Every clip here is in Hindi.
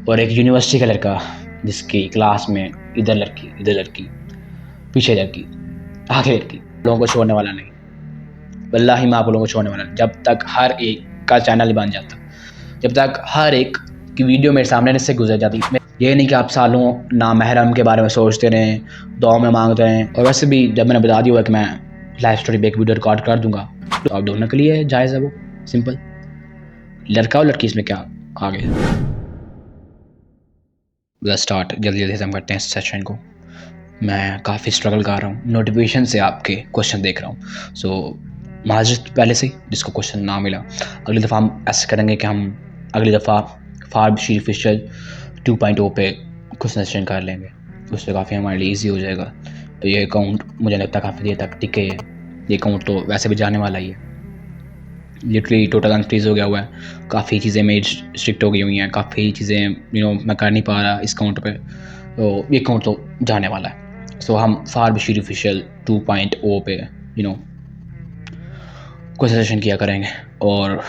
और एक यूनिवर्सिटी का लड़का जिसकी क्लास में इधर लड़की पीछे लड़की आगे लड़की, लोगों को छोड़ने वाला नहीं, वल्लाही मैं आप लोगों को छोड़ने वाला नहीं। जब तक हर एक का चैनल बन जाता, जब तक हर एक की वीडियो मेरे सामने से गुजर जाती। ये नहीं कि आप सालों नामहरम के बारे में सोचते रहें, दुआ में मांगते रहें। और वैसे भी जब मैंने बता दिया हुआ कि मैं लाइफ स्टोरी पे एक वीडियो रिकॉर्ड कर दूंगा, तो आप दोनों के लिए जायज़ है, वो सिंपल। लड़का और लड़की इसमें क्या आगे स्टार्ट जल्दी से हम करते हैं इस सेशन को। मैं काफ़ी स्ट्रगल कर रहा हूँ, नोटिफिकेशन से आपके क्वेश्चन देख रहा हूँ। सो माजरत पहले से जिसको क्वेश्चन ना मिला, अगली दफ़ा हम ऐसे करेंगे कि हम अगली दफ़ा फार्ब शीफिशल 2.0 पे क्वेश्चन सेशन कर लेंगे, उससे काफ़ी हमारे लिए ईजी हो जाएगा। तो ये अकाउंट मुझे लगता है काफ़ी देर तक टिके है, ये अकाउंट तो वैसे भी जाने वाला ही है। लिटरली टोटल अनफ्रीज हो गया हुआ है, काफ़ी चीज़ें मेरी स्ट्रिक्ट हो गई हुई हैं, काफ़ी चीज़ें मैं कर नहीं पा रहा इस अकाउंट पे, तो ये अकाउंट तो जाने वाला है। सो हम फार्ब शीफिशल 2.0 पे क्वेश्चन सेशन किया करेंगे और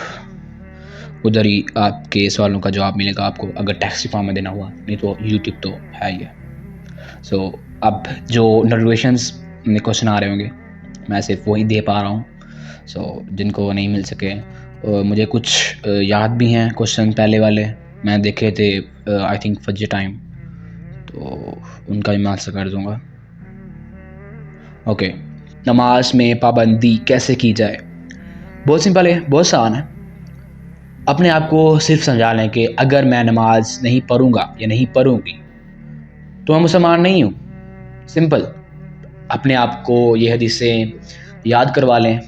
उधर ही आपके सवालों का जवाब मिलेगा आपको, अगर टेक्स्ट फॉर्म में देना हुआ, नहीं तो यूट्यूब तो है ही है। सो अब जो नोटिफिकेशंस में क्वेश्चन आ रहे होंगे मैं सिर्फ वही दे पा रहा हूँ। सो जिनको नहीं मिल सके, मुझे कुछ याद भी हैं क्वेश्चन पहले वाले, मैं देखे थे आई थिंक फजर टाइम, तो उनका भी मैं आंसर कर दूँगा। ओके, नमाज में पाबंदी कैसे की जाए? बहुत सिंपल है, बहुत आसान है। अपने आप को सिर्फ समझा लें कि अगर मैं नमाज नहीं पढ़ूंगा या नहीं पढ़ूंगी तो मैं मुसलमान नहीं हूँ। सिंपल। अपने आप को ये हदीसें याद करवा लें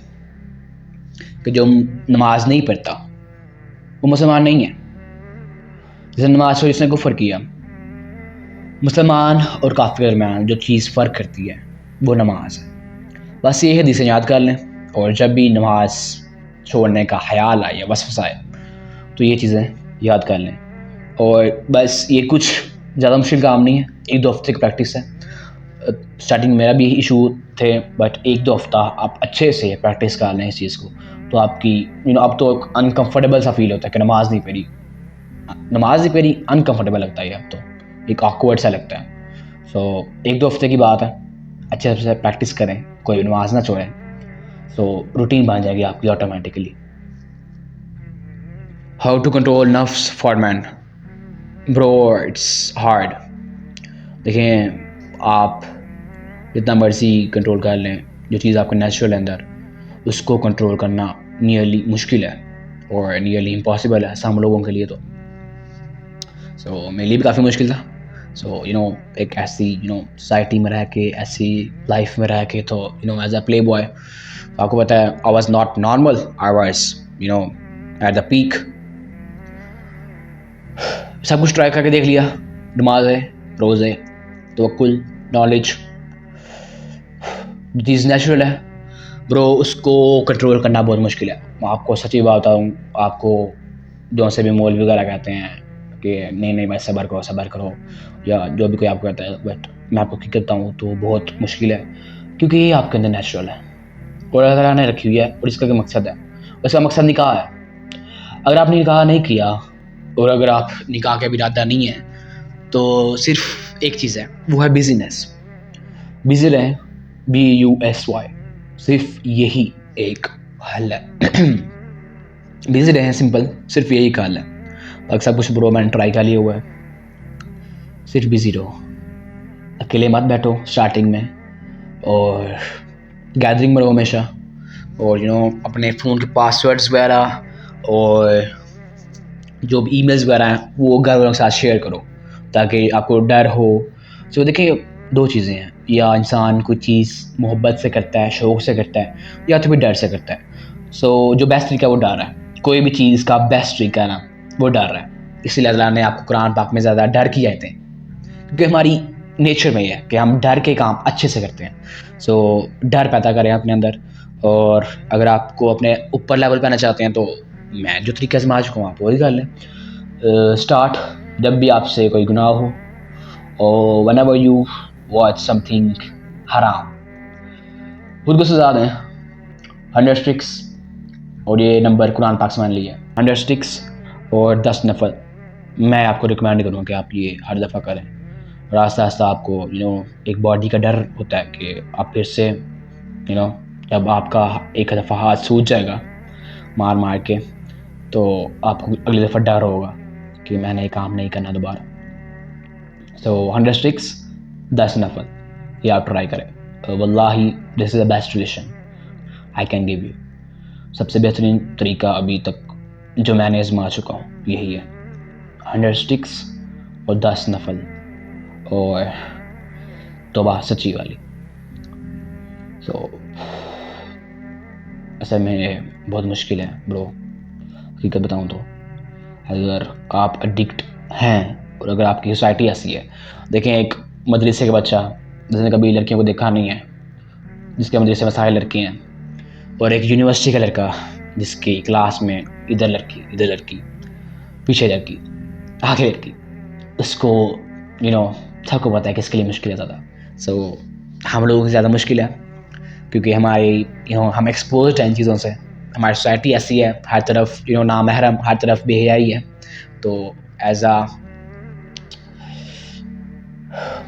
कि जो नमाज नहीं पढ़ता वो मुसलमान नहीं है। जैसे नमाज को जिसने कुफर किया, मुसलमान और काफिर के दरमियान जो चीज़ फ़र्क करती है वो नमाज है। बस ये हदीसें याद कर लें, और जब भी नमाज छोड़ने का ख्याल आए या वसवसा आए तो ये चीज़ें याद कर लें। और बस ये कुछ ज़्यादा मुश्किल काम नहीं है, 1-2 हफ्ते की प्रैक्टिस है। स्टार्टिंग मेरा भी इशू थे, बट 1-2 हफ्ता आप अच्छे से प्रैक्टिस कर लें इस चीज़ को, तो आपकी अब तो अनकंफर्टेबल सा फील होता है कि नमाज नहीं पढ़ी अनकंफर्टेबल लगता है, अब तो एक ऑकवर्ड सा लगता है। सो 1-2 हफ्ते की बात है, अच्छे से प्रैक्टिस करें, कोई नमाज ना छोड़ें, सो रूटीन बन जाएगी आपकी ऑटोमेटिकली। हाउ टू कंट्रोल नफ्स for man? Bro it's hard. देखें, आप जितना मर्जी कंट्रोल कर लें, जो चीज़ आपका नेचुरल है अंदर, उसको कंट्रोल करना नियरली मुश्किल है और नियरली इम्पॉसिबल है हम लोगों के लिए। तो सो मेरे लिए भी काफ़ी मुश्किल था। सो एक ऐसी सोसाइटी में रह के, ऐसी लाइफ में रह के, तो एज अ प्ले बॉय आपको पता है I was not normal, I was at the peak. सब कुछ ट्राई करके देख लिया, नमाज है, रोज़े, तवक्कुल, नॉलेज, चीज़ नेचुरल है ब्रो, उसको कंट्रोल करना बहुत मुश्किल है। मैं आपको सच्ची बात बताऊँ, आपको जो से भी मौलवी वगैरह कहते हैं कि नहीं भाई सब्र करो, या जो भी कोई आपको कहता है, बट मैं आपको क्या कहता हूँ तो बहुत मुश्किल है, क्योंकि ये आपके अंदर नेचुरल है और अल्लाह ताला ने रखी हुई है, और इसका क्या मकसद है? उसका मकसद निकाह है। अगर आपने निकाह नहीं किया और अगर आप निकाह का इरादा नहीं है, तो सिर्फ एक चीज़ है, वो है बिजीनेस। बिजी रहें, BUSY, सिर्फ यही एक हल है। बिजी रहें, सिंपल, सिर्फ यही हल है। बाकी सब कुछ ब्रो मैंने ट्राई कर लिया हुआ है, सिर्फ बिजी रहो, अकेले मत बैठो स्टार्टिंग में, और गैदरिंग में रहो हमेशा, और अपने फ़ोन के पासवर्ड्स वगैरह और जो भी ईमेल्स वगैरह हैं वो घर वालों के साथ शेयर करो, ताकि आपको डर हो। तो देखिए, 2 चीज़ें हैं, या इंसान कोई चीज़ मोहब्बत से करता है, शौक़ से करता है, या तो फिर डर से करता है। सो जो बेस्ट तरीका वो डर है, कोई भी चीज़ का बेस्ट तरीका है ना, वो डर है। इसीलिए अल्लाह ने आपको कुरान पाक में ज़्यादा डर की आयतें, क्योंकि हमारी नेचर में ये है कि हम डर के काम अच्छे से करते हैं। सो डर पैदा करें अपने अंदर, और अगर आपको अपने ऊपर लेवल पे आना चाहते हैं तो मैं जो तरीका आजमा चुका हूँ आप वही कर लें। स्टार्ट जब भी आपसे कोई गुनाह हो, और whenever you watch something हराम, खुद को सजा दें 100 स्टिक्स, और ये नंबर कुरान पाक से मान लिया, 100 स्टिक्स और 10 नफल, मैं आपको रिकमेंड करूँगा कि आप ये हर दफ़ा करें। और आस्ता आस्ता आपको एक बॉडी का डर होता है कि आप फिर से जब आपका एक दफ़ा हाथ सूज जाएगा मार मार के, तो आपको अगली दफ़ा डर होगा कि मैंने ये काम नहीं करना दोबारा। सो 100 स्टिक्स 10 नफल, ये आप ट्राई करें। वल्लाही this is the best suggestion I can give you. सबसे बेहतरीन तरीका अभी तक जो मैंने आजमा चुका हूँ यही है, 100 स्टिक्स और 10 नफल और तौबा सच्ची वाली। सो असल में बहुत मुश्किल है ब्रो, हकीकत बताऊँ तो। अगर आप एडिक्ट हैं और अगर आपकी सोसाइटी ऐसी है, देखें एक मदरसे का बच्चा जिसने कभी लड़कियों को देखा नहीं है, जिसके मदरसे में सारे लड़के हैं, और एक यूनिवर्सिटी का लड़का जिसकी क्लास में इधर लड़की पीछे लड़की आगे लड़की, उसको सबको पता है कि इसके लिए मुश्किल है ज़्यादा। सो हम लोगों की ज़्यादा मुश्किल है क्योंकि हमारी हम एक्सपोज हैं इन चीज़ों से। हमारी सोसाइटी ऐसी है, हर तरफ नामहरम, हर तरफ बेहयाई है। तो एज आ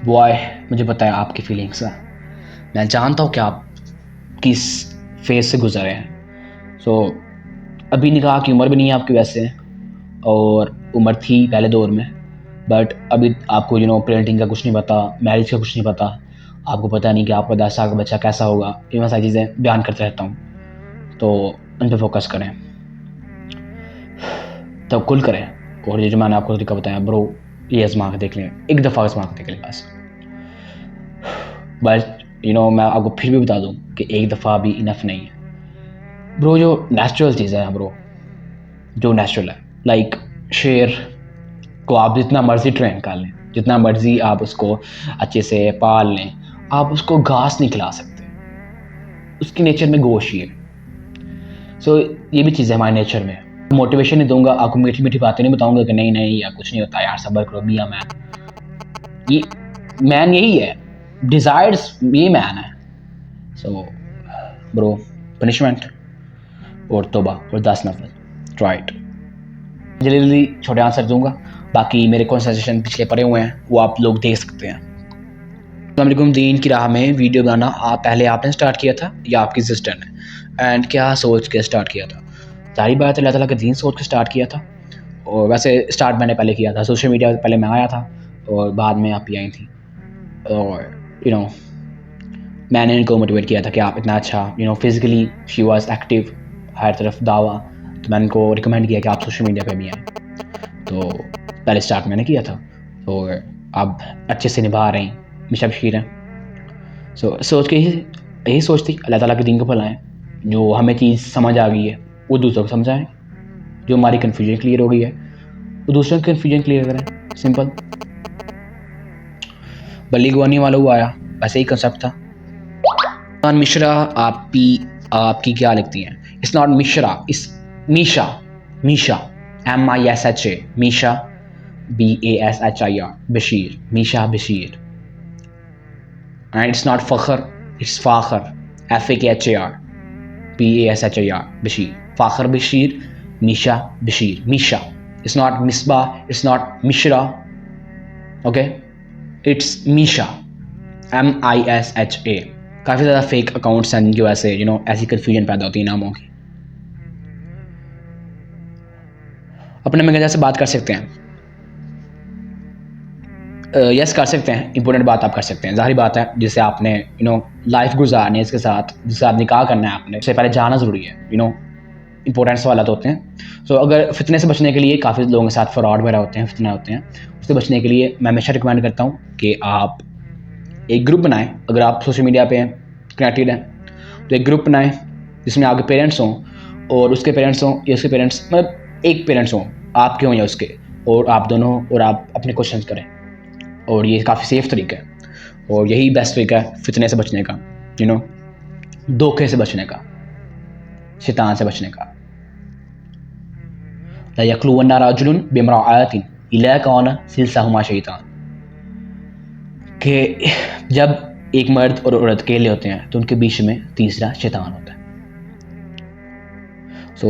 बॉय मुझे पता है आपकी फीलिंग्स है, मैं जानता हूँ कि आप किस फेज से गुजरे हैं। सो अभी निकाह की उम्र भी नहीं है आपकी वैसे, और उम्र थी पहले दौर में, बट अभी आपको पेरेंटिंग का कुछ नहीं पता, मैरिज का कुछ नहीं पता, आपको पता नहीं कि आपका 10 साल का बच्चा कैसा होगा। ये मैं सारी चीज़ें बयान करते रहता हूँ, तो उन पर फोकस करें, तवक्कुल करें। और ये जो मैंने आपको तरीका बताया ब्रो, ये आजमा के देख लें, एक दफ़ा आजमा के देख लें बस। मैं आपको फिर भी बता दूं कि एक दफ़ा भी इनफ नहीं है ब्रो। जो नेचुरल चीज़ें हैं ब्रो, जो नेचुरल है, लाइक शेर को आप जितना मर्जी ट्रेन कर लें, जितना मर्जी आप उसको अच्छे से पाल लें, आप उसको घास नहीं खिला सकते, उसकी नेचर में गोश्त ही है। सो ये भी चीज़ है हमारे नेचर में। मोटिवेशन नहीं दूंगा आपको, मीठी मीठी बातें नहीं बताऊंगा कि नहीं नहीं यार कुछ नहीं होता यार, सब्र करो मियां मैन। ये मैन यही है, डिजायर्स ये मैन है। सो ब्रो, पनिशमेंट और तौबा और 10 नफल, ट्राई इट। जल्दी छोटे आंसर दूंगा, बाकी मेरे कौन सजेशन पिछले पड़े हुए हैं वो आप लोग देख सकते हैं। अस्सलाम दीन की राह में वीडियो बनाना पहले आपने स्टार्ट किया था या आपकी सिस्टर ने, एंड क्या सोच के स्टार्ट किया था? सारी बात अल्लाह ताला का दीन सोच के स्टार्ट किया था। और वैसे स्टार्ट मैंने पहले किया था, सोशल मीडिया पहले मैं आया था और बाद में आप ही आई थी। और मैंने इनको मोटिवेट किया था कि आप इतना अच्छा फिज़िकली शी वाज एक्टिव, हर तरफ दावा, तो मैंने इनको रिकमेंड किया कि आप सोशल मीडिया पे भी आएँ। तो पहले स्टार्ट मैंने किया था, तो आप अच्छे से निभा रहे हैं, मिशा बशीर हैं। सोच के यही सोचती अल्लाह ताला के दीन को फैलाएँ, जो हमें चीज़ समझ आ गई है वो दूसरों को समझाएँ, जो हमारी कन्फ्यूजन क्लियर हो गई है वो दूसरों की कन्फ्यूजन क्लियर करें। सिंपल। बल्ली गुआनी वाला हुआ आया, वैसे ही कंसेप्ट था। मिश्रा आपकी क्या लिखती हैं? It's not Mishra, it's Misha. Misha MISHA, Misha BASHIR, Bashir, Misha Bashir. And it's not Fakhar, it's Fakhar, FAKHAR BASHIR, Bashir, Fakhar Bashir, Misha Bashir, Misha. It's not Misbah, it's not Mishra, okay, it's Misha MISHA। काफ़ी ज़्यादा फेक अकाउंट्स हैं जिनकी वजह से ऐसी कन्फ्यूजन पैदा होती है नामों की। अपने में जैसे बात कर सकते हैं, यस कर सकते हैं, इंपॉर्टेंट बात आप कर सकते हैं, ज़ाहिर बात है जिससे आपने लाइफ गुजारनी है इसके साथ, जिससे आप निकाह करना है आपने, उससे पहले जाना ज़रूरी है। इंपॉर्टेंट सवाल होते हैं। सो अगर फितने से बचने के लिए, काफ़ी लोगों के साथ फ्रॉड वगैरह होते हैं, फितने होते हैं, उससे बचने के लिए मैं हमेशा रिकमेंड करता हूँ कि आप एक ग्रुप बनाएं। अगर आप सोशल मीडिया पे कनेक्टेड हैं तो एक ग्रुप बनाएं जिसमें आपके पेरेंट्स हों और उसके पेरेंट्स हों या उसके पेरेंट्स, मतलब एक पेरेंट्स हों, आपके हों या उसके, और आप दोनों हों और आप अपने क्वेश्चंस करें। और ये काफ़ी सेफ तरीका है और यही बेस्ट तरीका है फितने से बचने का, धोखे से बचने का, शैतान से बचने का। ला यखलुवन्ना रजुलुन बिम्राअतिन इल्ला काना सिलसाहुमा शैतान, कि जब एक मर्द और औरत अकेले होते हैं तो उनके बीच में तीसरा शैतान होता है। सो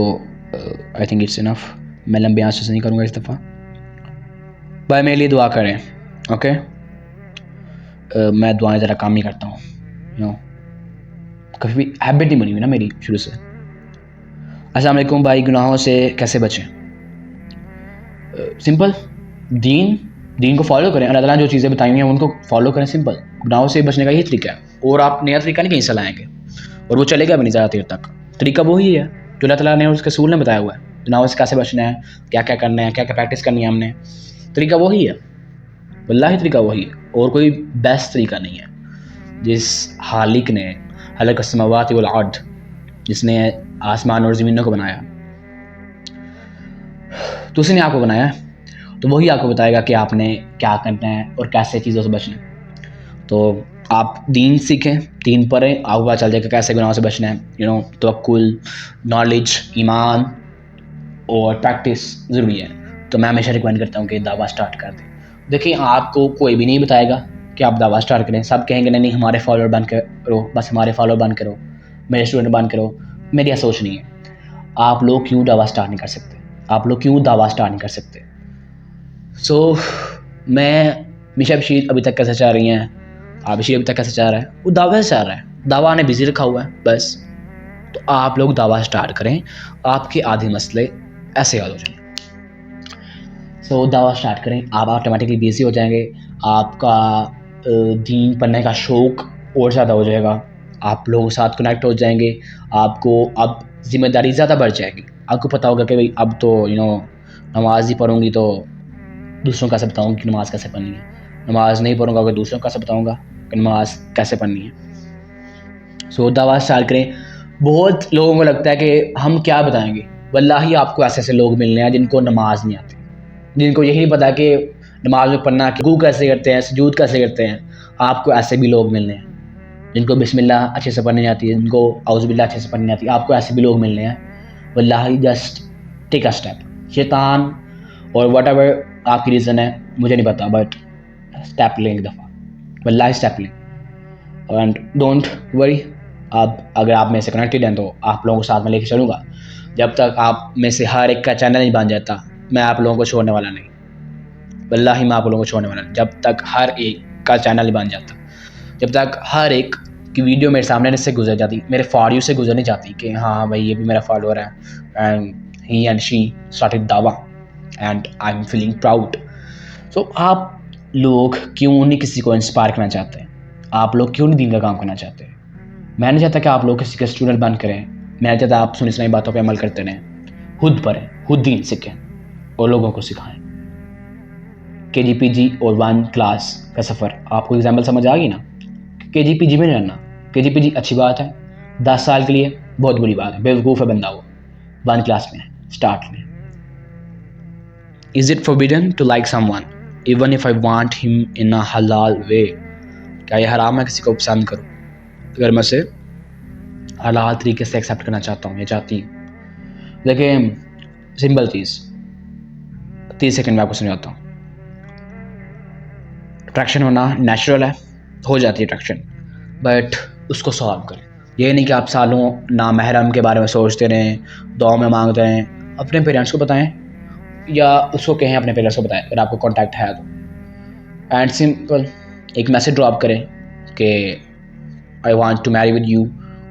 आई थिंक इट्स इनफ, मैं लंबे आंसर से नहीं करूँगा इस दफ़ा। भाई मेरे लिए दुआ करें, ओके। मैं दुआएं ज़रा काम ही करता हूँ, यू नो, कभी भी हैबिट नहीं बनी हुई ना मेरी शुरू से। अस्सलाम वालेकुम भाई। गुनाहों से कैसे बचें? सिंपल, दीन को फॉलो करें। अल्लाह ताला ने जो चीज़ें बताई हुई हैं उनको फॉलो करें, सिंपल। गुनाहों से बचने का यही तरीका है, और आप नया तरीका नहीं कहीं से लाएंगे, और वो चलेगा भी नहीं ज़्यादा देर तक। तरीका वही है जो अल्लाह ताला ने उसके रसूल ने बताया हुआ है। गुनाहों से कैसे बचना है, क्या क्या करना है, क्या क्या प्रैक्टिस करनी है हमने, तरीका वही है, वल्लाही तरीका वही है, और कोई बेस्ट तरीका नहीं है। जिस हालिक ने हलक अस्समावात वल अर्द, जिसने आसमान और ज़मीनों को बनाया, तो उसी ने आपको बनाया है, तो वही आपको बताएगा कि आपने क्या करना है और कैसे चीज़ों से बचना है। तो आप दीन सीखें, दीन पढ़ें, आपको पता चल जाएगा कैसे गुनाहों से बचना है। यू नो, तवक्कुल, नॉलेज, ईमान और प्रैक्टिस ज़रूरी है। तो मैं हमेशा रिकमेंड करता हूँ कि दावा स्टार्ट कर दें। देखिए, आपको कोई भी नहीं बताएगा कि आप दावा स्टार्ट करें। सब कहेंगे नहीं हमारे फॉलोअर बन करो, बस हमारे फॉलोअर बन करो, मेरे स्टूडेंट बन करो। मेरी यह सोच नहीं है। आप लोग क्यों दावा स्टार्ट नहीं कर सकते? आप लोग क्यों दावा स्टार्ट नहीं कर सकते? मैं मिशा बशीर अभी तक कैसे चाह रही हैं, आप बशीर अभी तक कैसे चाह रहा है, वो दावा से चाह रहा है, दावा ने बिजी रखा हुआ है बस। तो आप लोग दावा स्टार्ट करें, आपके आधे मसले ऐसे हल हो जाएंगे। दावा स्टार्ट करें, आप ऑटोमेटिकली बिजी हो जाएंगे, आपका दीन पढ़ने का शौक़ और ज़्यादा हो जाएगा, आप लोगों के साथ कनेक्ट हो जाएंगे, आपको अब जिम्मेदारी ज़्यादा बढ़ जाएगी। आपको पता होगा कि भाई अब तो नमाज ही पढ़ूंगी तो दूसरों को कैसे बताऊँगी कि नमाज़ कैसे पढ़नी है, नमाज नहीं पढ़ूंगा तो दूसरों को कैसे बताऊँगा कि नमाज कैसे पढ़नी है। दावा स्टार्ट करें। बहुत लोगों को लगता है कि हम क्या बताएंगे, वल्लाही आपको ऐसे ऐसे लोग मिलने हैं जिनको नमाज नहीं आती, जिनको यही नहीं पता कि नमाज में पढ़ना, रुकू कैसे करते हैं, सुजूद कैसे करते हैं। आपको ऐसे भी लोग मिलने हैं जिनको बिस्मिल्लाह अच्छे से पढ़नी आती है, जिनको औज़ुबिल्लाह अच्छे से पढ़नी आती है। आपको ऐसे भी लोग मिलने हैं। वल्लाही जस्ट टेक अ स्टेप। शैतान और वट एवर आपकी रीज़न है मुझे नहीं पता, बट स्टेप लें एक दफ़ा, वल्लाही स्टेप लें। एंड डोंट वरी, आप अगर आप मेरे से कनेक्टेड हैं तो आप लोगों को साथ में लेके चलूँगा। जब तक आप में से हर एक का चैनल नहीं बन जाता, मैं आप लोगों को छोड़ने वाला नहीं, वल्लाही मैं आप लोगों को छोड़ने वाला नहीं। जब तक हर एक का चैनल नहीं बन जाता, जब तक हर एक की वीडियो मेरे सामने से गुजर जाती, मेरे फॉर यू से गुजर नहीं जाती कि हाँ भाई ये भी मेरा फॉलोअर है and he and she started दावा and I am feeling proud. आप लोग क्यों नहीं किसी को इंस्पायर करना चाहते? आप लोग क्यों नहीं दीन का काम करना चाहते? मैं नहीं चाहता कि आप लोग किसी के स्टूडेंट बन करें, मैं नहीं चाहता आप सुनी सुनाई बातों पे अमल करते रहें। खुद पढ़ें, खुद दीन सीखें और लोगों को सिखाएं। KGPG और 1 क्लास का सफ़र, आपको एग्जाम्पल समझ आ गई ना? KGPG में नहीं रहना। KGPG अच्छी बात है, 10 साल के लिए बहुत बुरी बात है, बेवकूफ़ है बंदा वो। 1 क्लास में स्टार्ट में। Is it forbidden to like someone even if I want him in a halal way? क्या ये हराम है किसी को पसंद करूं अगर मैं उसे हलाल तरीके से एक्सेप्ट करना चाहता हूँ या चाहती हूँ? देखिए, सिंपल चीज़, 30 सेकंड में आपको समझाता हूँ। अट्रैक्शन होना नेचुरल है, हो जाती है अट्रैक्शन, बट उसको सॉल्व करें। ये नहीं कि आप सालों नामहरम के बारे में सोचते रहें, दुआ में मांगते रहें। अपने पेरेंट्स को बताएं या उसको कहें अपने पेरेंट्स को बताएं अगर आपको कॉन्टैक्ट है तो। एंड सिंपल एक मैसेज ड्रॉप करें कि I want to marry with you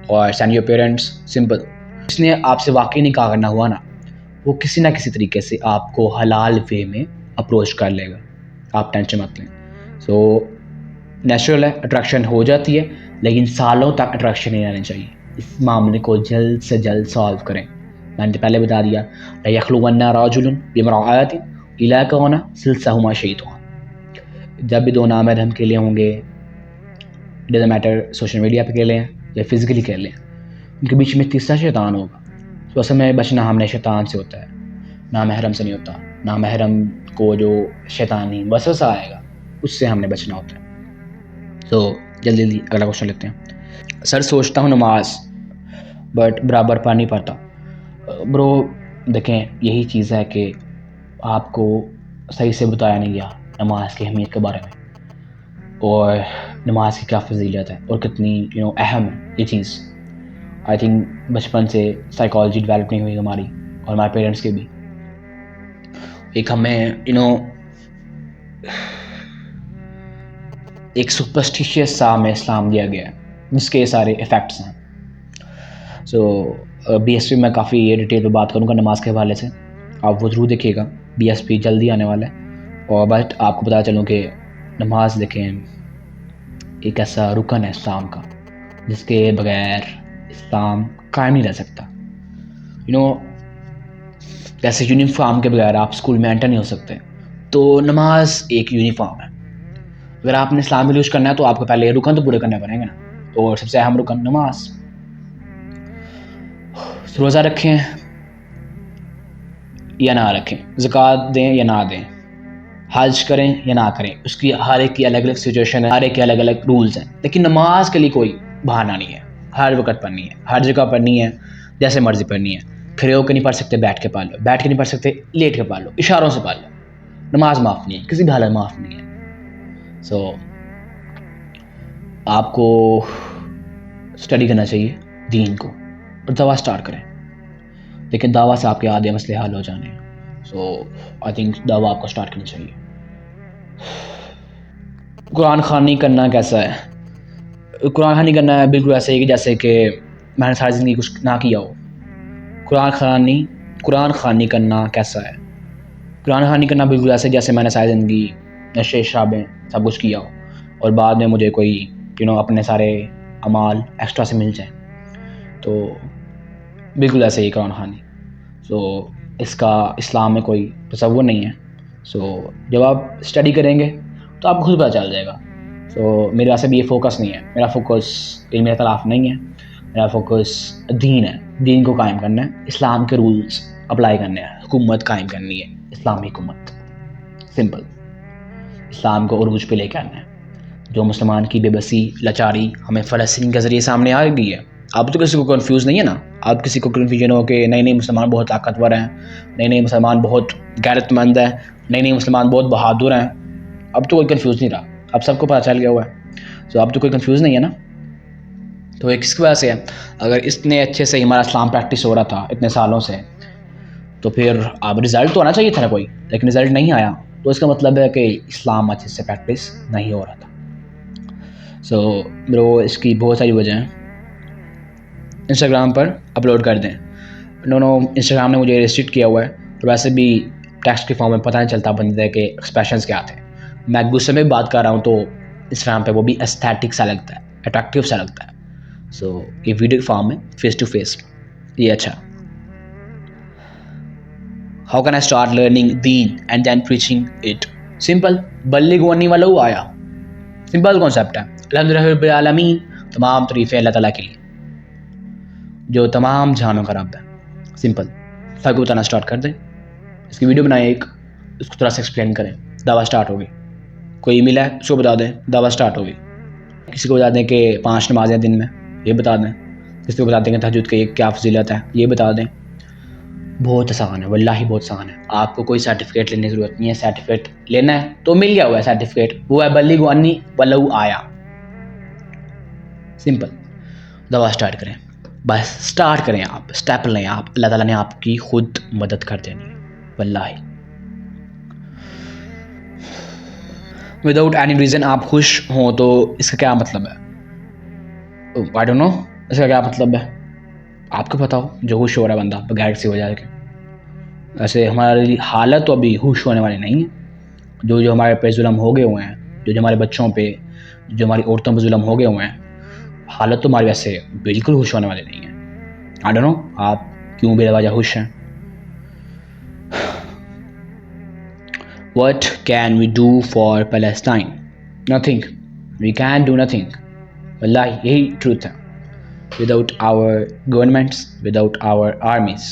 और सेंड योर पेरेंट्स। सिंपल। जिसने आपसे वाकई निकाह करना हुआ ना, वो किसी ना किसी तरीके से आपको हलाल वे में अप्रोच कर लेगा, आप टेंशन मत लें। नेचुरल है, अट्रैक्शन हो जाती है, लेकिन सालों तक अट्रैक्शन नहीं रहनी चाहिए। इस मामले को जल्द से जल्द सॉल्व करें। मैंने तो पहले बता दिया, यखलुवन्ना राजुलन बिम्रअतिन इला कौना सिलसहुमा शैतान। जब भी दो नामहरम के लिए होंगे, डजंट मैटर सोशल मीडिया पे खेलें या फिजिकली खेलें, उनके बीच में तीसरा शैतान होगा। तो असल में बचना हमने शैतान से होता है, नामहरम से नहीं होता। नामहरम को जो शैतानी वसवसा आएगा उससे हमने बचना होता है। जल्दी जल्दी अगला क्वेश्चन लेते हैं। सर सोचता हूँ नमाज, बट बराबर पढ़ नहीं पाता। ब्रो देखें, यही चीज़ है कि आपको सही से बताया नहीं गया नमाज की अहमियत के बारे में, और नमाज की क्या फजीलत है और कितनी अहम है ये चीज़। आई थिंक बचपन से साइकोलॉजी डेवलप नहीं हुई हमारी और हमारे पेरेंट्स के भी। एक हमें एक सुपरस्टिशियस सा हमें इस्लाम दिया गया है जिसके ये सारे इफ़ेक्ट्स हैं। सो BSP में काफ़ी ये डिटेल में बात करूँगा नमाज के हवाले से, आप वो ज़रूर देखिएगा। BSP जल्दी आने वाला है। और बट आपको पता चलूँ कि नमाज देखें एक ऐसा रुकन है इस्लाम का जिसके बगैर इस्लाम कायम नहीं रह सकता। जैसे यूनिफॉर्म के बगैर आप स्कूल में एंटर नहीं हो सकते, तो नमाज एक यूनिफॉर्म है। अगर आपने इस्लाम में यूज करना है तो आपको पहले रुकन तो पूरे करने पड़ेंगे ना, और सबसे अहम रुकन नमाज। रोज़ा रखें या ना रखें, ज़कात दें या ना दें, हज करें या ना करें, उसकी हर एक की अलग अलग सिचुएशन है, हर एक के अलग अलग रूल्स हैं। लेकिन नमाज के लिए कोई बहाना नहीं है, हर वक्त पढ़नी है, हर जगह पढ़नी है, जैसे मर्जी पढ़नी है। खड़े होकर नहीं पढ़ सकते, बैठ के पढ़ लो, बैठ के नहीं पढ़ सकते, लेट के पढ़ लो, इशारों से पढ़ लो। नमाज माफ़ नहीं है, किसी भी हालत माफ़ नहीं है। सो आपको स्टडी करना चाहिए दीन को और दवा स्टार्ट करें, लेकिन दावा से आपके आधे मसले हल हो जाने हैं। सो आई थिंक दावा आपको स्टार्ट करनी चाहिए। कुरान ख़वानी करना कैसा है? कुरान ख़वानी करना है बिल्कुल ऐसे ही कि जैसे कि मैंने सारी ज़िंदगी कुछ ना किया हो। कुरान ख़वानी करना कैसा है? कुरान ख़वानी करना बिल्कुल ऐसे जैसे मैंने सारी ज़िंदगी नशे शराबें सब कुछ किया हो और बाद में मुझे कोई अपने सारे अमाल एक्स्ट्रा से मिल जाए, तो बिल्कुल ऐसे ही कुरान ख़वानी। सो इसका इस्लाम में कोई तसव्वुर नहीं है। सो जब आप स्टडी करेंगे तो आपको खुद पता चल जाएगा। सो मेरे वैसे भी ये फोकस नहीं है, मेरा फोकस इल्म इख्तिलाफ नहीं है, मेरा फोकस दीन है। दीन को कायम करना है, इस्लाम के रूल्स अप्लाई करने हैं, हुकूमत कायम करनी है, इस्लामी हुकूमत, सिंपल। इस्लाम को उरूज पे लेकर आना है। जो मुसलमान की बेबसी लाचारी हमें फ़लस्तीन के ज़रिए सामने आ गई है। अब तो किसी को कन्फ्यूज़ नहीं है ना, अब किसी को कन्फ्यूजन हो कि नहीं मुसलमान बहुत ताकतवर हैं, नहीं मुसलमान बहुत गैरतमंद हैं, नहीं मुसलमान बहुत बहादुर हैं। अब तो कोई कन्फ्यूज़ नहीं रहा, अब सबको पता चल गया हुआ है। तो अब तो कोई कन्फ्यूज़ नहीं है ना। तो ये किसकी वजह से है? अगर इतने अच्छे से हमारा इस्लाम प्रैक्टिस हो रहा था इतने सालों से, तो फिर अब रिज़ल्ट तो आना चाहिए था ना कोई, लेकिन रिज़ल्ट नहीं आया, तो इसका मतलब है कि इस्लाम अच्छे से प्रैक्टिस नहीं हो रहा था। सो ब्रो इसकी बहुत सारी वजह हैं। इंस्टाग्राम पर अपलोड कर दें। इंस्टाग्राम ने मुझे रिस्ट्रिक्ट किया हुआ है, और वैसे भी टेक्स्ट के फॉर्म में पता नहीं चलता बंदे के एक्सप्रेशंस क्या थे। मैं गुस्से में बात कर रहा हूँ तो इंस्टाग्राम पे वो भी एस्थेटिक सा लगता है, अट्रैक्टिव सा लगता है। सो ये वीडियो के फॉर्म में फेस टू फेस ये अच्छा। How can I start learning दीन and then preaching it? Simple, बल्लिग वन्नी वाला वो आया, सिंपल कॉन्सेप्ट है। अल्हम्दुलिल्लाह रब्बिल आलमीन, तमाम तारीफ़ें अल्लाह ताला के लिए जो तमाम जहानों का रब है। सिंपल, सबको बताना स्टार्ट कर दें। इसकी वीडियो बनाएं एक, उसको थोड़ा सा एक्सप्लेन करें, दावा स्टार्ट होगी। कोई मिला है उसको बता दें, दावा स्टार्ट होगी। किसी को बता दें कि 5 नमाज़ें दिन में, ये बता दें। किसी को बता दें कि तहज्जुद की क्या फजीलत है, ये बता दें। बहुत आसान है, वल्लाही बहुत आसान है। आपको कोई सर्टिफिकेट लेने की ज़रूरत नहीं है। सर्टिफिकेट लेना है तो मिल गया हुआ है सर्टिफिकेट, वो है बल्लिगु अन्नी वलौ आया। सिंपल, दवा स्टार्ट करें, बस स्टार्ट करें, आप स्टेप लें, आप अल्लाह ताला ने आपकी खुद मदद कर देनी है वल्लाही। विदाउट एनी रीज़न आप खुश हों तो इसका क्या मतलब है? आई डोंट नो, इसका क्या मतलब है आपको पता हो? जो खुश हो रहा है बंदा बगैर किसी वजह के। ऐसे हमारी हालत तो अभी खुश होने वाली नहीं है। जो हमारे पे जुल्म हो गए हुए हैं, जो हमारे बच्चों पे, जो हमारी औरतों पे जुल्म हो गए हुए हैं, हालत तो हमारी वैसे बिल्कुल खुश होने वाली नहीं है। आई डोंट नो आप क्यों बेवजह खुश हैं। What can we do for Palestine? Nothing. We can do nothing. वल्लाही यही ट्रूथ है। Without our governments, without our armies,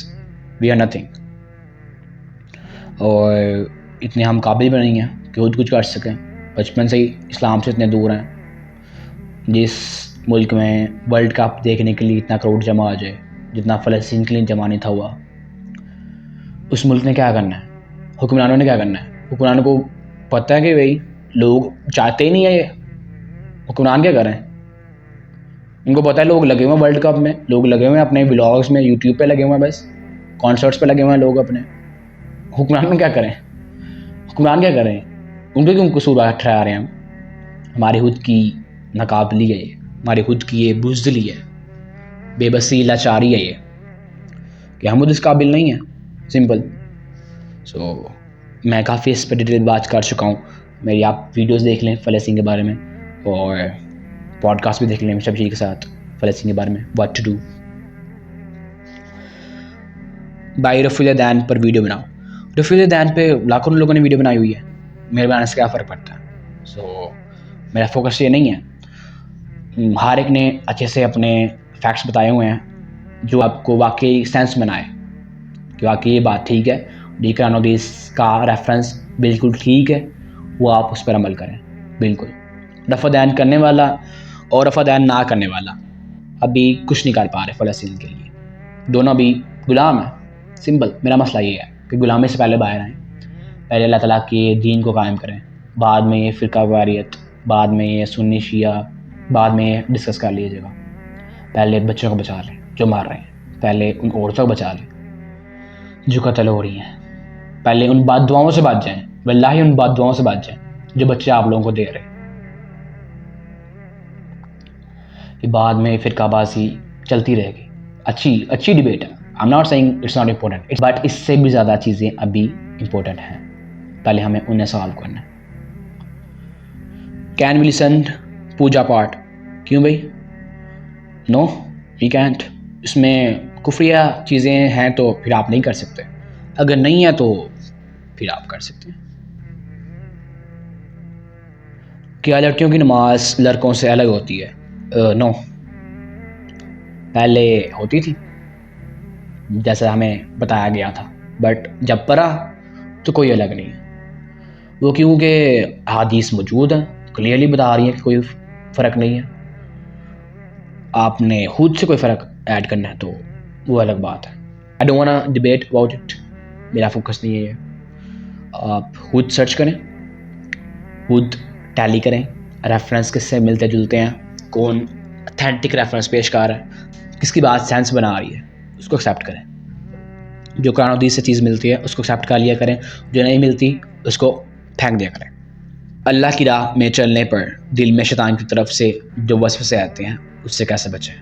we are nothing. और इतने हम काबिल भी नहीं हैं कि खुद कुछ कर सकें। बचपन से ही इस्लाम से इतने दूर हैं। जिस मुल्क में वर्ल्ड कप देखने के लिए इतना क्राउड जमा आ जाए, जितना फ़लस्तीन के लिए जमा नहीं था हुआ, उस मुल्क ने क्या करना है? हुक्मरानों ने क्या करना है? हुक्मरानों को पता है कि भाई लोग चाहते ही नहीं है ये, हुक्मरान क्या करें? इनको पता है लोग लगे हुए हैं वर्ल्ड कप में, लोग लगे हुए हैं अपने व्लॉग्स में, यूट्यूब पे लगे हुए हैं, बस कॉन्सर्ट्स पे लगे हुए हैं लोग अपने। हुक्मरान क्या करें? हुक्मरान क्या करें? उनके क्यों कसूर ठहरा रहे हैं हम? हमारी खुद की नाकाबिली है ये, हमारी खुद की ये बुज़दिली है, बेबसी, लाचारी है ये कि हम खुद इस काबिल नहीं हैं, सिंपल। सो मैं काफ़ी इस पर डिटेल बात कर चुका हूँ। मेरी आप वीडियोस देख लें फ़लस्तीन के बारे में, और पॉडकास्ट भी देख लें शबजी के साथ फ़लस्तीन के बारे में, व्हाट टू डू। भाई रफ़ील दैन पर वीडियो बनाओ। रफ़ील दैन पे लाखों लोगों ने वीडियो बनाई हुई है, मेरे बनाने से क्या फ़र्क पड़ता है? सो मेरा फोकस ये नहीं है। हर एक ने अच्छे से अपने फैक्ट्स बताए हुए हैं जो आपको वाकई सेंस बनाए कि वाकई ये बात ठीक है, डी कुरान का रेफरेंस बिल्कुल ठीक है, वो आप उस पर अमल करें। बिल्कुल रफ़ादैन करने वाला और रफ़ादैन ना करने वाला अभी कुछ नहीं कर पा रहे फ़लस्तीन के लिए, दोनों अभी गुलाम हैं, सिंपल। मेरा मसला ये है कि गुलामी से पहले बाहर आएँ, पहले अल्लाह ताला के दीन को कायम करें, बाद में ये फ़िरका वारियत, बाद में ये सुन्नी शिया, बाद में ये डिस्कस कर लीजिएगा। पहले बच्चों को बचा लें जो मार रहे हैं, पहले उन औरतों को बचा लें जो कत्ल हो रही हैं, पहले उन बददुआओं से बच जाएं, वल्लाही उन बददुआओं से बच जाएं जो बच्चे आप लोगों को दे रहे हैं। कि बाद में फ़िरकाबाजी चलती रहेगी। अच्छी डिबेट है, I am not saying it's not important, but इससे भी ज़्यादा चीज़ें अभी इम्पोर्टेंट हैं, पहले हमें उन्हें सॉल्व करना है। कैन वी लिसन पूजा पाठ? क्यों भाई? No we can't. इसमें कुफ्रिया चीज़ें हैं तो फिर आप नहीं कर सकते, अगर नहीं है तो फिर आप कर सकते हैं। क्या लड़कियों की नमाज लड़कों से अलग होती है? नो, पहले होती थी जैसा हमें बताया गया था, बट जब पढ़ा तो कोई अलग नहीं है। वो क्योंकि हदीस मौजूद है, क्लियरली बता रही है कि कोई फ़र्क नहीं है। आपने खुद से कोई फ़र्क ऐड करना है तो वो अलग बात है। I don't want to debate about it, मेरा फोकस नहीं है ये। आप खुद सर्च करें, खुद टैली करें, रेफरेंस किससे मिलते जुलते हैं, कौन ऑथेंटिक रेफरेंस पेश कर रहा है, किसकी बात सेंस बना रही है, उसको एक्सेप्ट करें। जो कुरान हदीस से चीज़ मिलती है उसको एक्सेप्ट कर लिया करें, जो नहीं मिलती उसको फेंक दिया करें। अल्लाह की राह में चलने पर दिल में शैतान की तरफ से जो वसवसे आते हैं उससे कैसे बचें?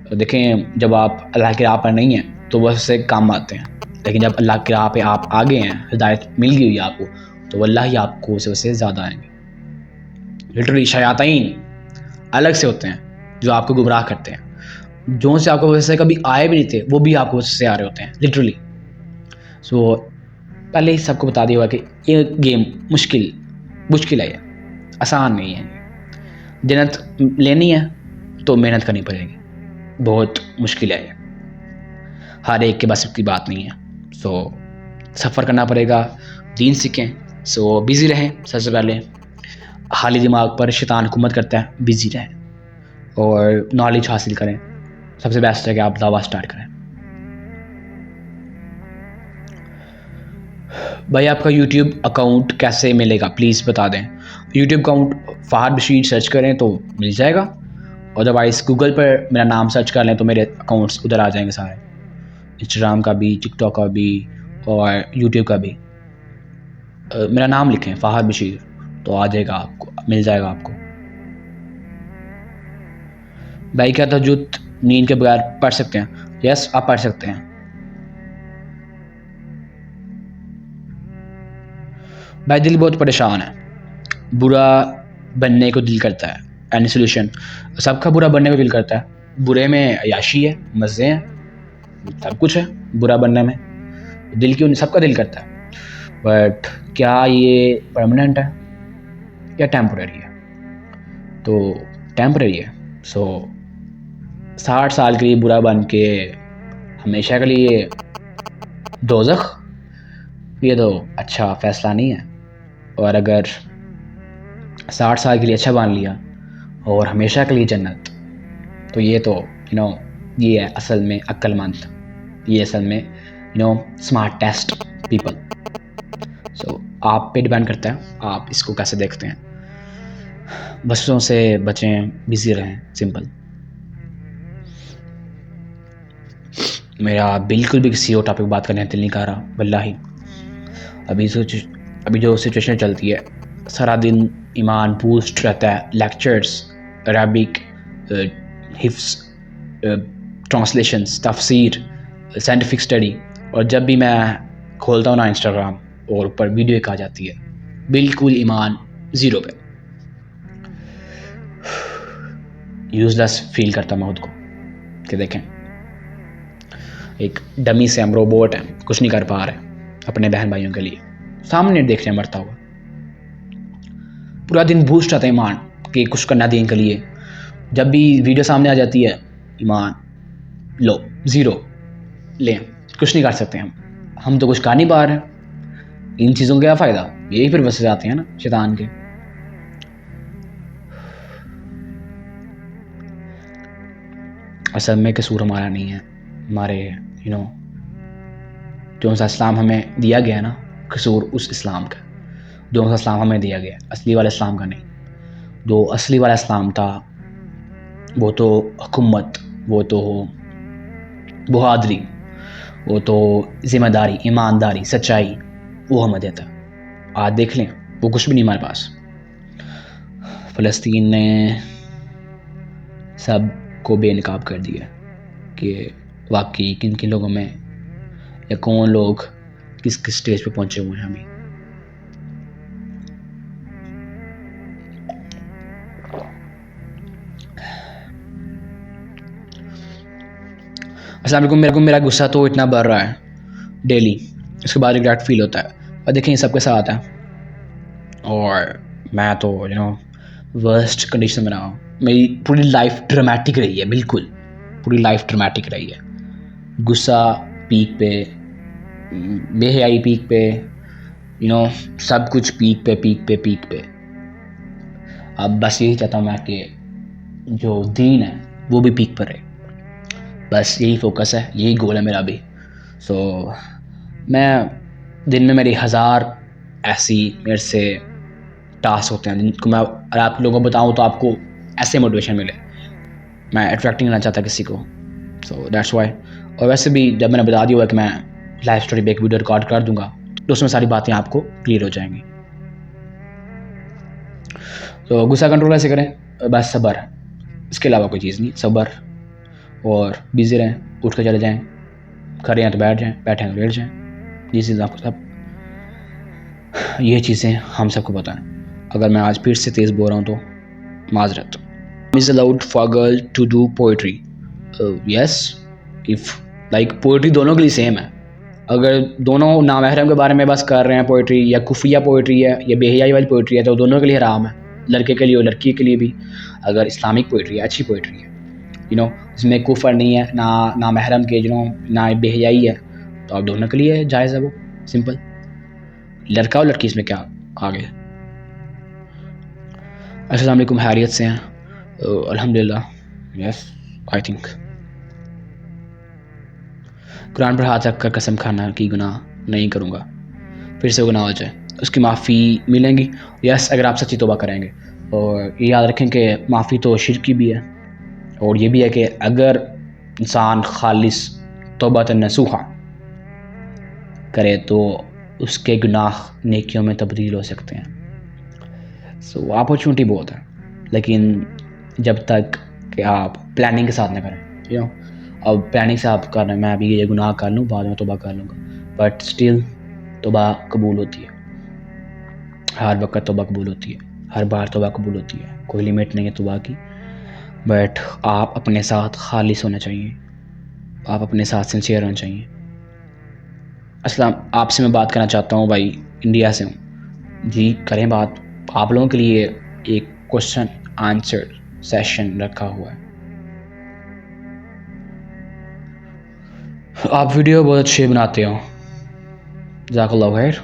तो देखें, जब आप अल्लाह की राह पर नहीं हैं तो वसवसे काम आते हैं, लेकिन जब अल्लाह की राह पे आप आगे हैं, हिदायत मिल गई हुई आपको, तो वल्लाह ही आपको वसवसे ज़्यादा आएंगे। लिटरली शयातीन अलग से होते हैं जो आपको गुमराह करते हैं, जो से आपको वसवसे कभी आए भी नहीं थे वो भी आपको वसवसे आ रहे होते हैं, लिटरली। सो पहले ही सबको बता दिया हुआ कि ये गेम मुश्किल है, ये आसान नहीं है। जन्नत लेनी है तो मेहनत करनी पड़ेगी, बहुत मुश्किल है ये, हर एक के बस की बात नहीं है। सो सफ़र करना पड़ेगा, दीन सीखें। सो बिज़ी रहें, सबसे पहले खाली दिमाग पर शैतान हुकूमत करता है, बिज़ी रहें और नॉलेज हासिल करें। सबसे बेस्ट है कि आप दावा स्टार्ट करें। भाई आपका यूट्यूब अकाउंट कैसे मिलेगा, प्लीज़ बता दें। YouTube account Fahadh Bashir search करें तो मिल जाएगा, अदरवाइज़ गूगल पर मेरा नाम सर्च कर लें तो मेरे अकाउंट्स उधर आ जाएंगे सारे, इंस्टाग्राम का भी, टिकटॉक का भी और यूट्यूब का भी। मेरा नाम लिखें फ़हाद बशीर तो आ जाएगा, आपको मिल जाएगा आपको। भाई क्या तहज्जुद नींद के बगैर पढ़ सकते हैं? यस, आप पढ़ सकते हैं। भाई दिल बहुत परेशान है, बुरा बनने को दिल करता है, एनी सोल्यूशन? सबका बुरा बनने को दिल करता है, बुरे में अयाशी है, मज़े हैं, सब कुछ है बुरा बनने में, दिल क्यों नहीं, सबका दिल करता है। बट क्या ये परमानेंट है या टेम्परेरी है? तो टेम्परेरी है। सो 60 साल के लिए बुरा बन के हमेशा के लिए दोज़ख, ये तो अच्छा फ़ैसला नहीं है। और अगर 60 साल के लिए अच्छा बन लिया और हमेशा के लिए जन्नत, तो ये तो ये है असल में अक्लमंद, ये असल में स्मार्ट टेस्ट पीपल। सो आप पे डिपेंड करता है आप इसको कैसे देखते हैं। बच्चों से बचें, बिज़ी रहें, सिंपल। मेरा बिल्कुल भी किसी और टॉपिक बात करने दिल नहीं कर रहा, वल्लाही। अभी जो सिचुएशन चलती है सारा दिन ईमान बूस्ट रहता है, लेक्चर्स, अरबिक, हिफ्स, ट्रांसलेशंस, तफसीर, साइंटिफिक स्टडी। और जब भी मैं खोलता हूँ ना इंस्टाग्राम और ऊपर वीडियो एक आ जाती है, बिल्कुल ईमान ज़ीरो पे, यूज़लेस फील करता मैं खुद को कि देखें एक डमी से हम रोबोट हैं, कुछ नहीं कर पा रहे अपने बहन भाइयों के लिए, सामने देख रहे हैं मरता हुआ। पूरा दिन बूस्ट आता है ईमान कि कुछ करना दीन के लिए, जब भी वीडियो सामने आ जाती है ईमान लो, ज़ीरो, लें कुछ नहीं कर सकते हम तो कुछ कर नहीं पा रहे। इन चीज़ों का क्या फ़ायदा, यही फिर वसे जाते हैं ना शैतान के। असल में कसूर हमारा नहीं है, हमारे जो सा इस्लाम हमें दिया गया है ना, कसूर उस इस्लाम का जो सा इस्लाम हमें दिया गया, असली वाला इस्लाम का नहीं। जो असली वाला इस्लाम था वो तो हुकूमत, वो तो बहादुरी, वो तो ज़िम्मेदारी, ईमानदारी, सच्चाई, वो हमें देता। आज देख लें वो कुछ भी नहीं हमारे पास। फ़लस्तीन ने सब को बेनकाब कर दिया कि वाकई किन किन लोगों में या कौन लोग किस किस स्टेज पे पहुंचे हुए हैं हमें। अस्सलाम वालेकुम। मेरा गुस्सा तो इतना बढ़ रहा है डेली, इसके बाद रिग्रेट फील होता है। और देखें सबके साथ है और मैं तो वर्स्ट कंडीशन में रहा हूँ। मेरी पूरी लाइफ ड्रामेटिक रही है, बिल्कुल पूरी लाइफ ड्रामेटिक रही है। गुस्सा पीक पे, बेहयाई पीक पे, सब कुछ पीक पे। अब बस यही चाहता हूँ मैं कि जो दीन है वो भी पीक पर रहे, बस यही फोकस है, यही गोल है मेरा भी। मैं दिन में मेरी 1000 ऐसी मेरे से टास्क होते हैं जिनको मैं अगर आप लोगों को बताऊं तो आपको ऐसे मोटिवेशन मिले। मैं अट्रैक्टिंग करना चाहता किसी को, सो दैट्स वाई। और वैसे भी जब मैंने बता दिया हुआ कि मैं लाइफ स्टोरी पे एक वीडियो रिकॉर्ड कर दूंगा तो उसमें सारी बातें आपको क्लियर हो जाएंगी। तो गुस्सा कंट्रोल ऐसे करें, बस सब्र, इसके अलावा कोई चीज़ नहीं। सब्र और बिजी रहें, उठ कर चले जाएँ, खड़े हैं तो बैठ जाएँ, बैठे हैं तो लेट जाएँ। ये चीज़ आपको सब, ये चीज़ें हम सबको पता है। अगर मैं आज फिर से तेज़ बोल रहा हूँ तो माजरत। Is allowed for girl to do poetry? Yes, if like poetry दोनों के लिए सेम है। अगर दोनों नामहरम के बारे में बस कर रहे हैं पोइट्री, या खुफिया पोइट्री है या बेहयाई वाली पोइट्री है, तो दोनों के लिए हराम है, लड़के के लिए और लड़की के लिए भी। अगर इस्लामिक पोइट्री है, अच्छी पोइट्री है, इसमें कुफर नहीं है, ना महरम के ना बेहयाई है, तो आप दोनों के लिए जायज़ है वो, सिंपल। लड़का और लड़की इसमें क्या आगे। अस्सलाम वालेकुम, हैरियत से हैं? अल्हम्दुलिल्लाह, यस आई थिंक। कुरान पर हाथ रख कर कसम खाना कि गुनाह नहीं करूँगा, फिर से गुनाह हो जाए उसकी माफ़ी मिलेंगी। यस, अगर आप सच्ची तौबा करेंगे। और ये याद रखें कि माफ़ी तो शिर्क की भी है, और ये भी है कि अगर इंसान खालिस तौबतन नसूहा करे तो उसके गुनाह नेकियों में तब्दील हो सकते हैं। सो अपॉर्चुनिटी बहुत है, लेकिन जब तक कि आप प्लानिंग के साथ ना करें, अब प्लानिंग से आप कर रहे हैं मैं अभी ये गुनाह कर लूँ, बाद में तौबा कर लूँगा, बट स्टिल तौबा कबूल होती है, हर वक्त तौबा कबूल होती है, हर बार तौबा कबूल होती है, कोई लिमिट नहीं है तौबा की। बट आप अपने साथ खालिस होना चाहिए, आप अपने साथ सिंसियर होना चाहिए। अस्सलाम, आपसे मैं बात करना चाहता हूँ भाई, इंडिया से हूँ जी, करें बात। आप लोगों के लिए एक क्वेश्चन आंसर सेशन रखा हुआ है। आप वीडियो बहुत अच्छे बनाते हो, जज़ाकल्लाह खैर।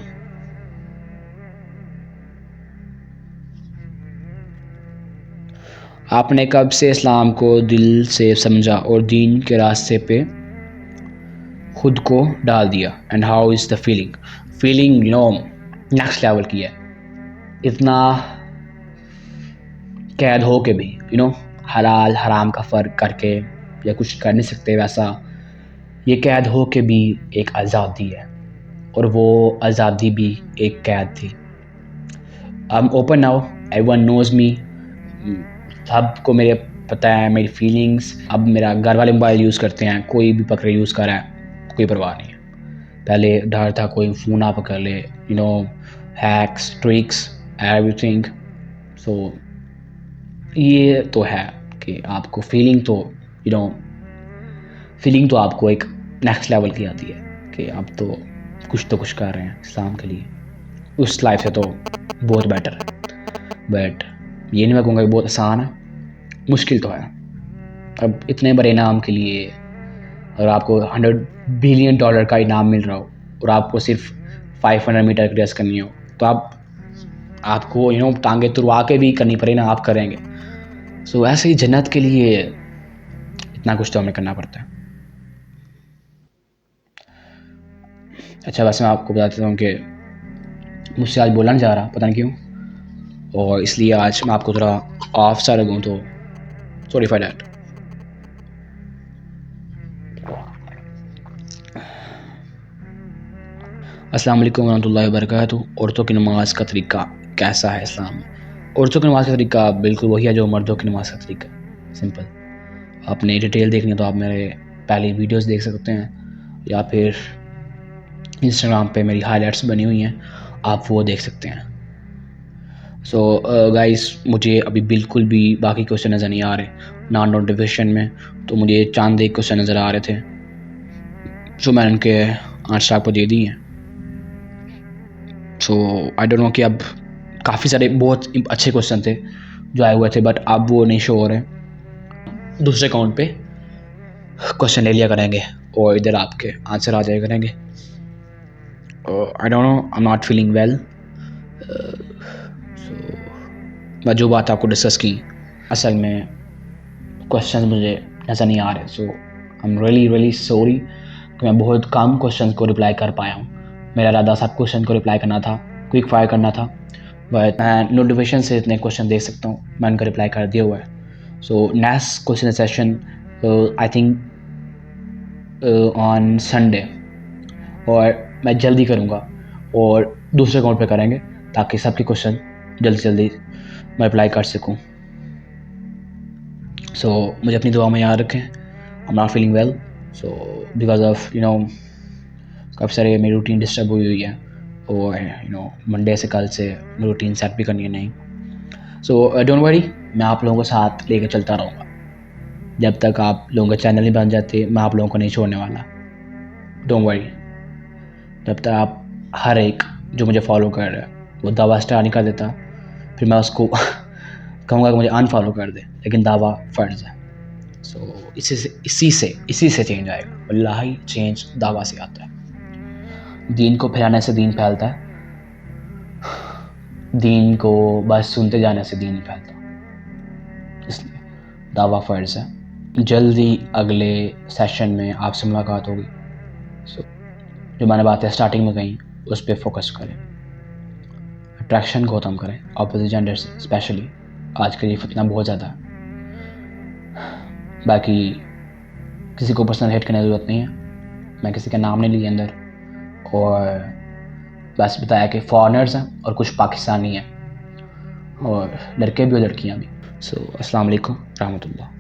आपने कब से इस्लाम को दिल से समझा और दीन के रास्ते पे खुद को डाल दिया, and how is the feeling next level की है। इतना कैद हो के भी हलाल हराम का फ़र्क करके या कुछ कर नहीं सकते, वैसा ये कैद हो के भी एक आज़ादी है, और वो आज़ादी भी एक कैद थी। I am open now, everyone knows me, सबको मेरे पता है मेरी फीलिंग्स। अब मेरा घर वाले मोबाइल यूज़ करते हैं, कोई भी पकड़े यूज़ कर रहा है, कोई परवाह नहीं है। पहले डर था कोई फ़ोन ना पकड़ ले, हैक्स, ट्रिक्स, एवरीथिंग। सो ये तो है कि आपको फीलिंग तो आपको एक नेक्स्ट लेवल की आती है कि आप तो कुछ कर रहे हैं इस्लाम के लिए। उस लाइफ से तो बहुत बेटर है, बट ये नहीं मैं कहूँगा कि बहुत आसान है, मुश्किल तो है। अब इतने बड़े इनाम के लिए अगर आपको $100 बिलियन का इनाम मिल रहा हो और आपको सिर्फ 500 मीटर की रेस करनी हो, तो आपको टांगे तुड़वा के भी करनी पड़े ना, आप करेंगे। सो ऐसे ही जन्नत के लिए इतना कुछ तो हमें करना पड़ता है। अच्छा, वैसे मैं आपको बता देता हूँ कि मुझसे आज बोला नहीं जा रहा, पता नहीं क्यों, और इसलिए आज मैं आपको थोड़ा ऑफ सा लगूँ, तो सॉरी फॉर डैट। अस्सलाम वालेकुम रहमतुल्लाहि व बरकातुहू। औरतों की नमाज का तरीका कैसा है इस्लाम में? औरतों की नमाज का तरीका बिल्कुल वही है जो मर्दों की नमाज का तरीका, सिंपल। आपने डिटेल देखनी है तो आप मेरे पहली वीडियोस देख सकते हैं, या फिर इंस्टाग्राम पे मेरी हाइलाइट्स बनी हुई हैं, आप वो देख सकते हैं। सो गाइस, मुझे अभी बिल्कुल भी बाकी क्वेश्चन नज़र नहीं आ रहे, ना नोटिफिकेशन में, तो मुझे चांद एक क्वेश्चन नज़र आ रहे थे जो मैंने उनके आंसर आपको दे दी हैं। सो आई डोंट नो कि अब काफ़ी सारे बहुत अच्छे क्वेश्चन थे जो आए हुए थे, बट अब वो नहीं शो हो रहे। दूसरे अकाउंट पे क्वेश्चन ले लिया करेंगे और इधर आपके आंसर आ जाया करेंगे। I don't know, I am not feeling well. मैं जो बात आपको डिस्कस की, असल में क्वेश्चन मुझे नज़र नहीं आ रहे। सो आई एम रियली सॉरी कि मैं बहुत कम क्वेश्चन को रिप्लाई कर पाया हूँ। मेरा इरादा सब क्वेश्चन को रिप्लाई करना था, क्विक फायर करना था, बट मैं नोटिफिकेशन से इतने क्वेश्चन देख सकता हूँ, मैं उनका रिप्लाई कर दिया हुआ है। So next question session I think on Sunday, और मैं जल्दी करूँगा और दूसरे अकाउंट पे करेंगे ताकि सबके क्वेश्चन जल्दी मैं रिप्लाई कर सकूँ। सो मुझे अपनी दुआ में याद रखें। I am not feeling well, so because of काफ़ी सारे मेरी रूटीन डिस्टर्ब हुई है, और मंडे से कल से रूटीन सेट भी करनी है नहीं। सो डोंट वरी, मैं आप लोगों को साथ लेकर चलता रहूँगा जब तक आप लोगों का चैनल नहीं बन जाते। मैं आप लोगों को नहीं छोड़ने वाला, डोंट वरी। जब तक आप हर एक जो मुझे फॉलो कर रहा है वो दावा स्टार नहीं कर देता, फिर मैं उसको कहूँगा कि मुझे अनफॉलो कर दे, लेकिन दावा फ़र्ज़ है। सो इसी से चेंज आएगा, वल्लाही चेंज दावा से आता है। दीन को फैलाने से दीन फैलता है, दीन को बस सुनते जाने से दीन नहीं फैलता, इसलिए दावा फ़र्ज़ है। जल्दी अगले सेशन में आपसे मुलाकात होगी। सो जो मैंने बातें स्टार्टिंग में कही उस पर फोकस करें, अट्रैक्शन को ख़त्म करें ऑपोजिट जेंडर से, स्पेशली आजकल ये फितना बहुत ज़्यादा है। बाकी किसी को पर्सनल हेट करने की ज़रूरत नहीं है, मैं किसी का नाम नहीं लिया अंदर, और बस बताया कि फॉरेनर्स हैं और कुछ पाकिस्तानी हैं, और लड़के भी और लड़कियां भी। सो अस्सलाम वालेकुम रहमतुल्लाह।